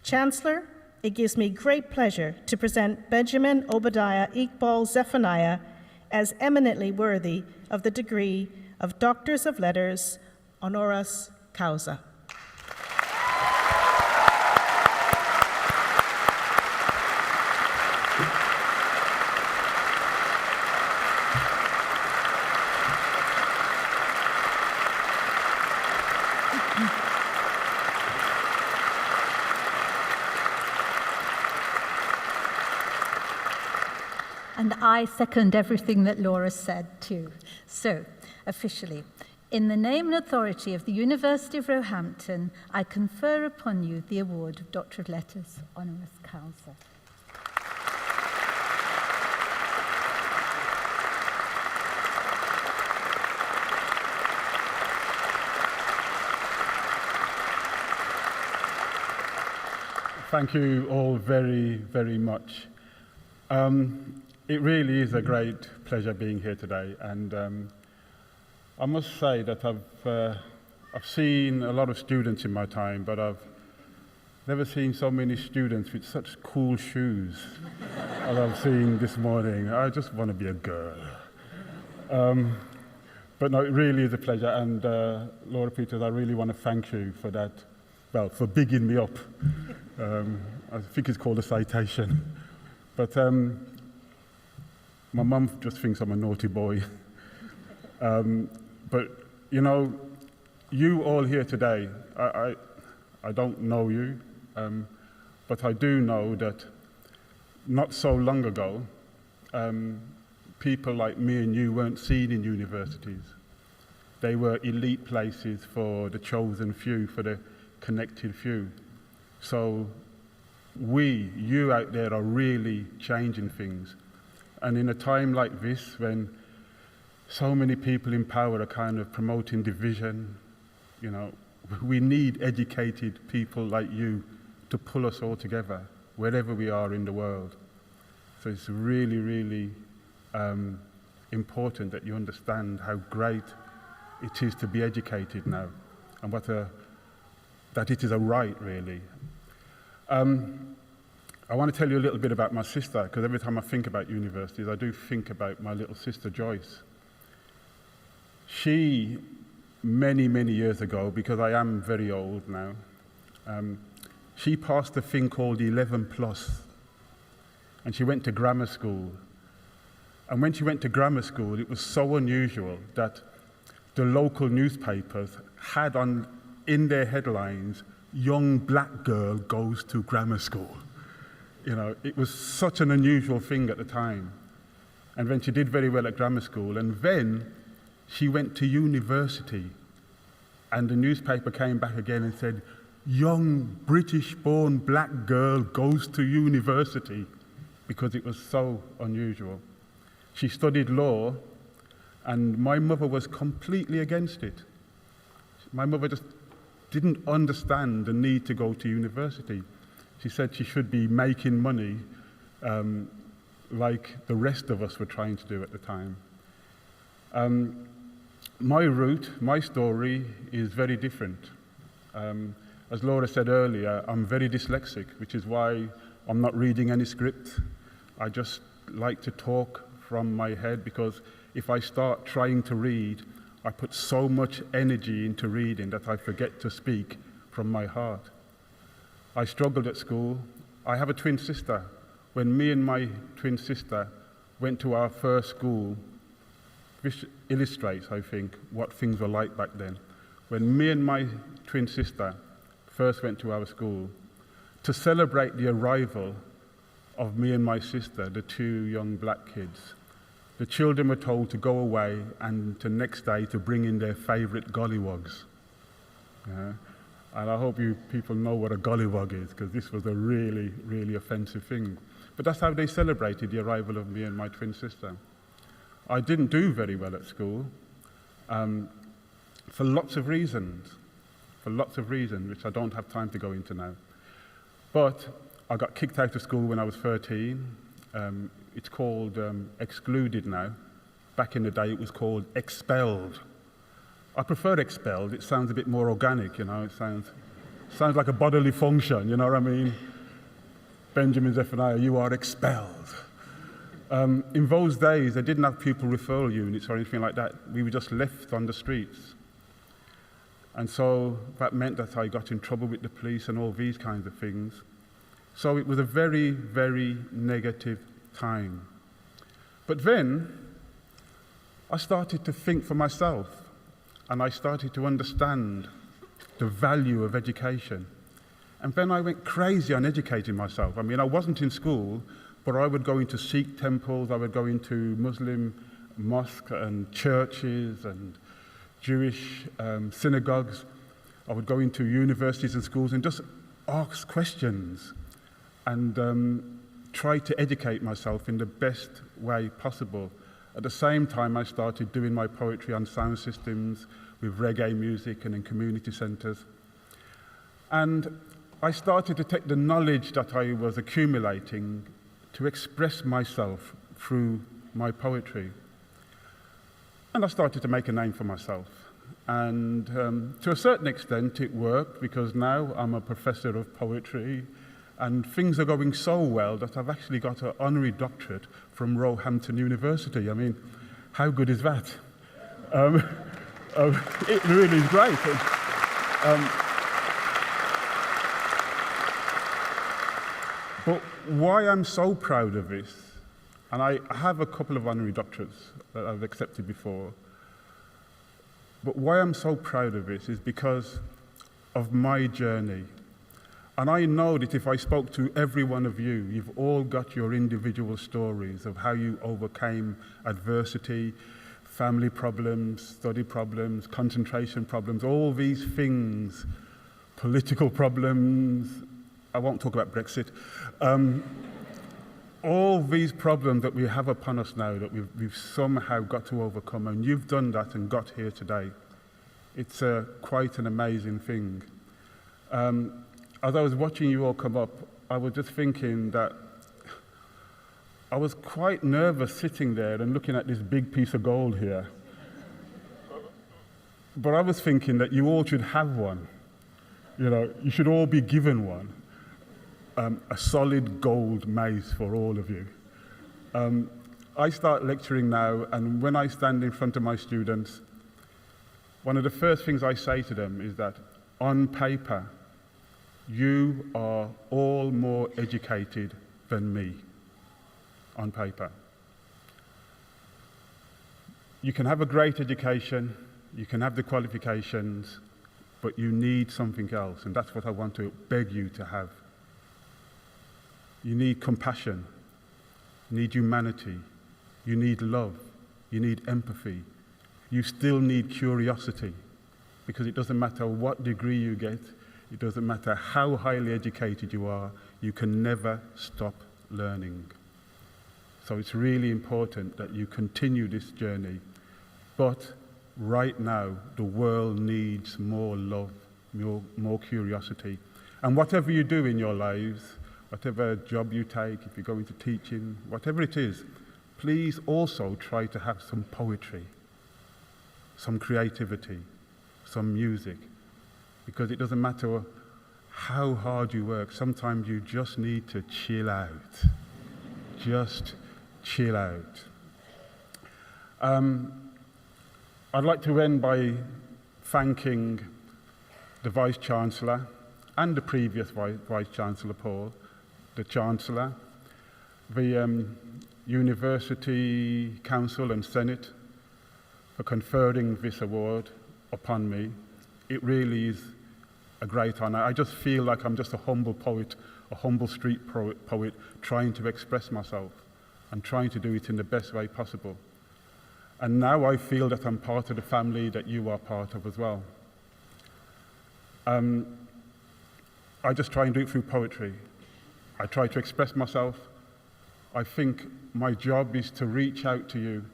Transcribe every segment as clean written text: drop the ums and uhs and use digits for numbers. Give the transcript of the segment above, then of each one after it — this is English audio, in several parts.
Chancellor, it gives me great pleasure to present Benjamin Obadiah Iqbal Zephaniah as eminently worthy of the degree of Doctors of Letters, honoris causa. And I second everything that Laura said too. So, officially, in the name and authority of the University of Roehampton, I confer upon you the award of Doctor of Letters, honoris causa. Thank you all very, very much. It really is a great pleasure being here today, and I must say that I've seen a lot of students in my time, but I've never seen so many students with such cool shoes as I've seen this morning. I just want to be a girl. But no, it really is a pleasure, and Laura Peters, I really want to thank you for that, well, for bigging me up. I think it's called a citation. But my mum just thinks I'm a naughty boy. But, you know, you all here today, I don't know you, but I do know that not so long ago, people like me and you weren't seen in universities. They were elite places for the chosen few, for the connected few. So you out there are really changing things. And in a time like this, when so many people in power are kind of promoting division, you know, we need educated people like you to pull us all together, wherever we are in the world. So it's really, really important that you understand how great it is to be educated now, and that it is a right, really. I want to tell you a little bit about my sister, because every time I think about universities, I do think about my little sister, Joyce. She, many, many years ago, because I am very old now, she passed a thing called 11+, and she went to grammar school. And when she went to grammar school, it was so unusual that the local newspapers had in their headlines, "Young black girl goes to grammar school." You know, it was such an unusual thing at the time. And then she did very well at grammar school, and then she went to university, and the newspaper came back again and said, "Young British-born black girl goes to university," because it was so unusual. She studied law, and my mother was completely against it. My mother just didn't understand the need to go to university. She said she should be making money like the rest of us were trying to do at the time. My route, my story is very different. As Laura said earlier, I'm very dyslexic, which is why I'm not reading any script. I just like to talk from my head, because if I start trying to read, I put so much energy into reading that I forget to speak from my heart. I struggled at school. I have a twin sister. When me and my twin sister went to our first school, this illustrates, I think, what things were like back then. When me and my twin sister first went to our school, to celebrate the arrival of me and my sister, the two young black kids, the children were told to go away and the next day to bring in their favorite gollywogs. Yeah. And I hope you people know what a gollywog is, because this was a really, really offensive thing. But that's how they celebrated the arrival of me and my twin sister. I didn't do very well at school for lots of reasons, which I don't have time to go into now. But I got kicked out of school when I was 13. It's called excluded now. Back in the day, it was called expelled. I prefer expelled. It sounds a bit more organic, you know. It sounds Sounds like a bodily function, you know what I mean? Benjamin Zephaniah, you are expelled. In those days, they didn't have pupil referral units or anything like that. We were just left on the streets. And so that meant that I got in trouble with the police and all these kinds of things. So it was a very, very negative time. But then I started to think for myself, and I started to understand the value of education. And then I went crazy on educating myself. I mean, I wasn't in school, but I would go into Sikh temples, I would go into Muslim mosques and churches and Jewish synagogues. I would go into universities and schools and just ask questions and try to educate myself in the best way possible. At the same time, I started doing my poetry on sound systems with reggae music and in community centres. And I started to take the knowledge that I was accumulating to express myself through my poetry. And I started to make a name for myself. And to a certain extent, it worked, because now I'm a professor of poetry, and things are going so well that I've actually got an honorary doctorate from Roehampton University. I mean, how good is that? It really is great. But why I'm so proud of this, and I have a couple of honorary doctorates that I've accepted before, but why I'm so proud of this is because of my journey. And I know that if I spoke to every one of you, you've all got your individual stories of how you overcame adversity, family problems, study problems, concentration problems, all these things, political problems. I won't talk about Brexit. All these problems that we have upon us now that we've somehow got to overcome, and you've done that and got here today. It's quite an amazing thing. As I was watching you all come up, I was just thinking that I was quite nervous sitting there and looking at this big piece of gold here. But I was thinking that you all should have one. You know, you should all be given one. A solid gold mace for all of you. I start lecturing now, and when I stand in front of my students, one of the first things I say to them is that on paper, you are all more educated than me. On paper. You can have a great education, you can have the qualifications, but you need something else, and that's what I want to beg you to have. You need compassion, you need humanity, you need love, you need empathy. You still need curiosity, because it doesn't matter what degree you get, it doesn't matter how highly educated you are, you can never stop learning. So it's really important that you continue this journey. But right now, the world needs more love, more curiosity. And whatever you do in your lives, whatever job you take, if you go into teaching, whatever it is, please also try to have some poetry, some creativity, some music. Because it doesn't matter how hard you work, sometimes you just need to chill out. Just chill out. I'd like to end by thanking the Vice-Chancellor and the previous Vice-Chancellor, Paul, the Chancellor, the University Council and Senate for conferring this award upon me. It really is a great honor. I just feel like I'm just a humble poet, a humble street poet trying to express myself and trying to do it in the best way possible. And now I feel that I'm part of the family that you are part of as well. I just try and do it through poetry. I try to express myself. I think my job is to reach out to you,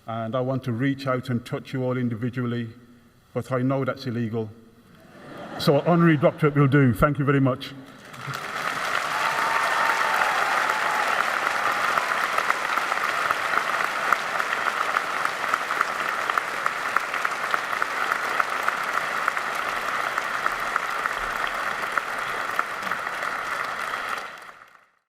and I want to reach out and touch you all individually, but I know that's illegal. So honorary doctorate will do. Thank you very much.